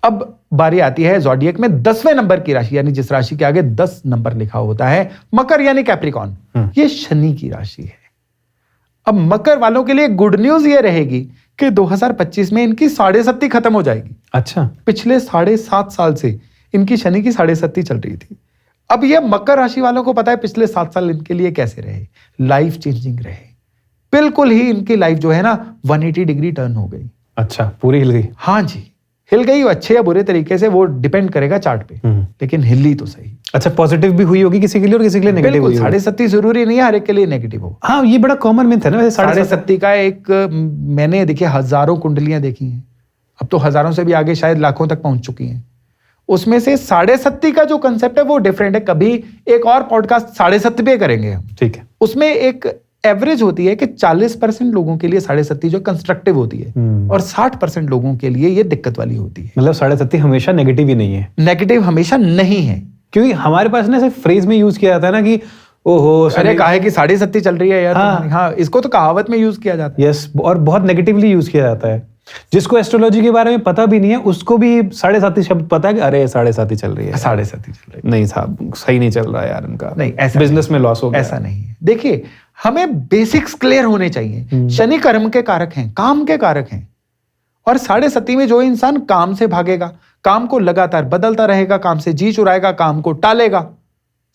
अब बारी आती है ज़ोडिएक में 10वें नंबर की राशि, यानी जिस राशि के आगे 10 नंबर लिखा होता है, मकर यानी कैप्रिकॉन। ये शनि की राशि है। अब मकर वालों के लिए गुड न्यूज ये रहेगी कि 2025 में इनकी 7.5 खत्म हो जाएगी। अच्छा। पिछले 7.5 साल से इनकी शनि की 7.5 चल रही थी। अब ये मकर राशि वालों को पता है पिछले 7 साल इनके लिए कैसे रहे, लाइफ चेंजिंग रहे। बिल्कुल ही इनकी लाइफ जो है ना 180 डिग्री टर्न हो गई। अच्छा, पूरी हिल गई। हाँ जी, हिल गई, अच्छे या बुरे तरीके से वो डिपेंड करेगा चार्ट पे, लेकिन हिली तो सही। अच्छा, पॉजिटिव भी हुई होगी किसी के लिए और किसी के लिए नेगेटिव हुई होगी। 7.5 जरूरी नहीं है हर एक के लिए नेगेटिव हो। हाँ, ये बड़ा कॉमन मिथ है ना। 7.5 का एक, मैंने देखिए हजारों कुंडलियां देखी हैं, अब तो हजारों से भी आगे शायद लाखों तक पहुंच चुकी हैं। उसमें से 7.5 का जो कंसेप्ट है वो डिफरेंट है। कभी एक और पॉडकास्ट 7.5 पे करेंगे हम, ठीक है। उसमें एक एवरेज होती है कि 40% लोगों के लिए 7.5 जो कंस्ट्रक्टिव होती है और 60% लोगों के लिए ये दिक्कत वाली होती है। मतलब 7.5 हमेशा नेगेटिव ही नहीं है। नेगेटिव हमेशा नहीं है, क्योंकि हमारे पास ना सिर्फ फ्रेज में यूज किया जाता है ना कि ओहो अरे काहे कि 7.5 चल रही है यार। हाँ, इसको तो कहावत में यूज किया जाता है। यस, और बहुत नेगेटिवली यूज किया जाता है। जिसको एस्ट्रोलॉजी के बारे में पता भी नहीं है उसको भी 7.5 शब्द पता है कि अरे 7.5 चल रही है, 7.5 चल रही है। नहीं साहब, सही नहीं चल रहा है यार इनका, नहीं ऐसा बिजनेस में लॉस हो गया। ऐसा नहीं है। देखिए, हमें बेसिक्स क्लियर होने चाहिए। शनि कर्म के कारक हैं, काम के कारक हैं, और 7.5 में जो इंसान काम से भागेगा, काम को लगातार बदलता रहेगा, काम से जी चुराएगा, काम को टालेगा,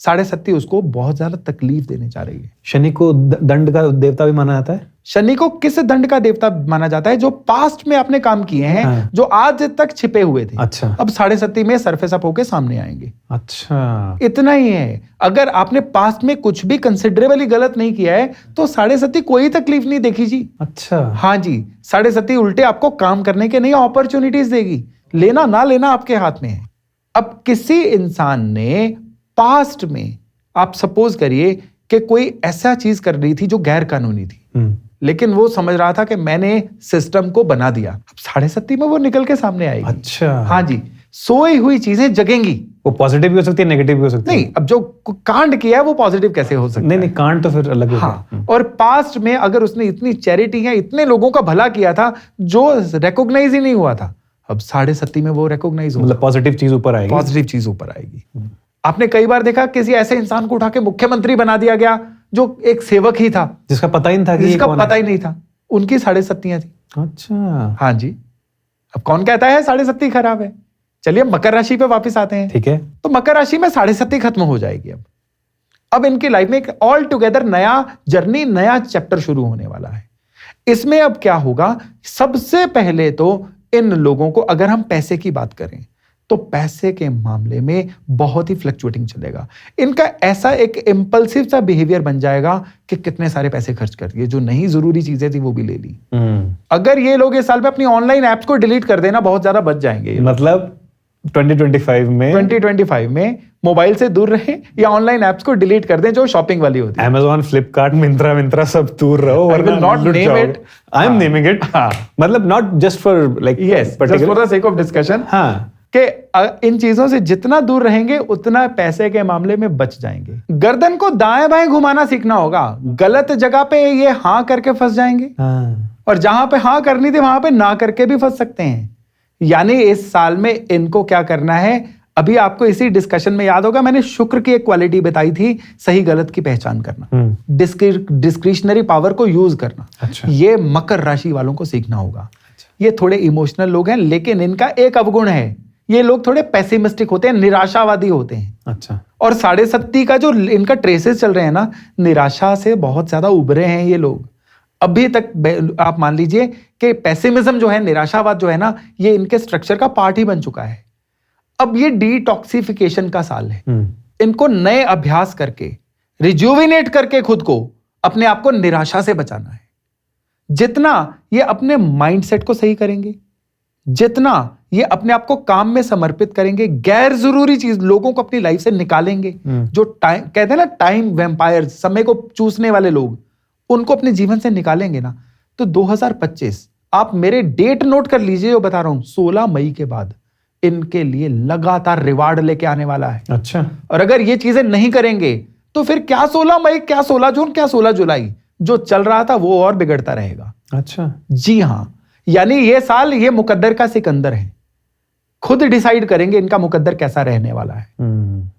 7.5 उसको बहुत ज्यादा तकलीफ देने जा रही है। शनि को दंड का देवता भी माना जाता है। शनि को किस दंड का देवता माना जाता है? जो पास्ट में आपने काम किए हैं, जो आज तक छिपे हुए थे। अच्छा। अब 7.5 में सरफेस अप होके सामने आएंगे। अच्छा, इतना ही है। अगर आपने पास्ट में कुछ भी कंसिडरेबली गलत नहीं किया है तो 7.5 कोई तकलीफ नहीं देखी जी। अच्छा। हाँ जी, 7.5 उल्टे आपको काम करने के नई अपॉर्चुनिटीज देगी। लेना ना लेना आपके हाथ में है। अब किसी इंसान ने पास्ट में, आप सपोज करिए कि कोई ऐसा चीज कर रही थी जो गैर कानूनी थी, लेकिन वो समझ रहा था कि मैंने सिस्टम को बना दिया। अब 7.5 में वो निकल के सामने आएगी। अच्छा। हाँ जी, सोई हुई चीजें जगेंगी। वो पॉजिटिव भी हो सकती है, नेगेटिव भी हो सकती है। नहीं, अब जो कांड किया है वो पॉजिटिव कैसे हो सकता है? नहीं, कांड तो फिर अलग हो गया। और पास्ट में अगर उसने इतनी चैरिटी या इतने लोगों का भला किया था जो रिकॉग्नाइज ही नहीं हुआ था, अब 7.5 में वो रिकॉग्नाइज होगा। मतलब पॉजिटिव चीज ऊपर आएगी। पॉजिटिव चीज ऊपर आएगी। आपने कई बार देखा किसी ऐसे इंसान को उठा के मुख्यमंत्री बना दिया गया जो एक सेवक ही था, जिसका पता ही नहीं था कि जिसका पता ही नहीं था, उनकी 7.5 थी। अच्छा। हाँ जी। अब कौन कहता है 7.5 खराब है? चलिए मकर राशि पे वापस आते हैं। ठीक है। तो मकर राशि में 7.5 खत्म हो जाएगी। अब इनकी लाइफ में एक ऑल टुगेदर नया जर्नी, नया चैप्टर शुरू होने वाला है। इसमें अब क्या होगा? सबसे पहले तो इन लोगों को, अगर हम पैसे की बात करें तो पैसे के मामले में बहुत ही फ्लक्चुएटिंग चलेगा। इनका ऐसा एक इंपल्सिव सा बिहेवियर बन जाएगा कि कितने सारे पैसे खर्च कर दिए, जो नहीं जरूरी चीजें थी वो भी ले ली। अगर ये लोग इस साल में अपनी ऑनलाइन एप्स को डिलीट कर देना, बहुत ज्यादा बच जाएंगे। मतलब 2025 में मोबाइल से दूर रहें या ऑनलाइन एप्स को डिलीट कर दें जो शॉपिंग वाली होती है। Amazon, Flipkart, मिंत्रा सब दूर रहो, वरना not name it. I am naming it. मतलब not just for like yes, just for the sake of discussion. हाँ, कि इन चीजों से जितना दूर रहेंगे उतना पैसे के मामले में बच जाएंगे। गर्दन को दाएं बाएं घुमाना सीखना होगा। गलत जगह पे ये हाँ करके फंस जाएंगे और जहां पे हाँ करनी थी वहां पे ना करके भी फंस सकते हैं। यानी इस साल में इनको क्या करना है? अभी आपको इसी डिस्कशन में याद होगा मैंने शुक्र की एक क्वालिटी बताई थी, सही गलत की पहचान करना, डिस्क्रिशनरी पावर को यूज करना। अच्छा। ये मकर राशि वालों को सीखना होगा। अच्छा। ये थोड़े इमोशनल लोग हैं, लेकिन इनका एक अवगुण है, ये लोग थोड़े पेसिमिस्टिक होते हैं, निराशावादी होते हैं। अच्छा। और 7.5 का जो इनका ट्रेसेस चल रहे हैं ना, निराशा से बहुत ज्यादा उभरे हैं ये लोग। अभी तक आप मान लीजिए कि पेसिमिज्म जो है, निराशावाद जो है ना, ये इनके स्ट्रक्चर का पार्ट ही बन चुका है। अब ये डिटॉक्सिफिकेशन का साल है। इनको नए अभ्यास करके, रिज्यूविनेट करके खुद को, अपने आप को निराशा से बचाना है। जितना ये अपने माइंडसेट को सही करेंगे, जितना ये अपने आप को काम में समर्पित करेंगे, गैर जरूरी चीज लोगों को अपनी लाइफ से निकालेंगे, जो टाइम कहते हैं ना, टाइम वैम्पायर, समय को चूसने वाले लोग, उनको अपने जीवन से निकालेंगे ना, तो 2025 आप मेरे डेट नोट कर लीजिए, जो बता रहा हूं, 16 मई के बाद इनके लिए लगातार रिवार्ड लेके आने वाला है। अच्छा। और अगर ये चीजें नहीं करेंगे तो फिर क्या 16 मई, क्या 16 जून, क्या 16 जुलाई, जो चल रहा था वो और बिगड़ता रहेगा। अच्छा। जी हां, यानी ये साल ये मुकद्दर का सिकंदर है। खुद डिसाइड करेंगे इनका मुकद्दर कैसा रहने वाला है।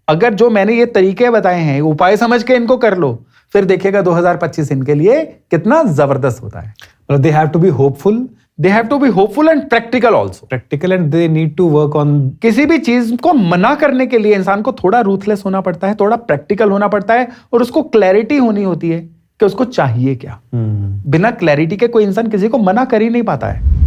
अगर जो मैंने ये तरीके बताए हैं उपाय समझ के इनको कर लो, फिर देखिएगा 2025 इनके लिए कितना जबरदस्त होता है। They have to be hopeful, they have to be hopeful and practical also. Practical and they need to work on. किसी भी चीज को मना करने के लिए इंसान को थोड़ा रूथलेस होना पड़ता है, थोड़ा प्रैक्टिकल होना पड़ता है, और उसको क्लैरिटी होनी होती है कि उसको चाहिए क्या। बिना क्लैरिटी के कोई इंसान किसी को मना कर ही नहीं पाता है।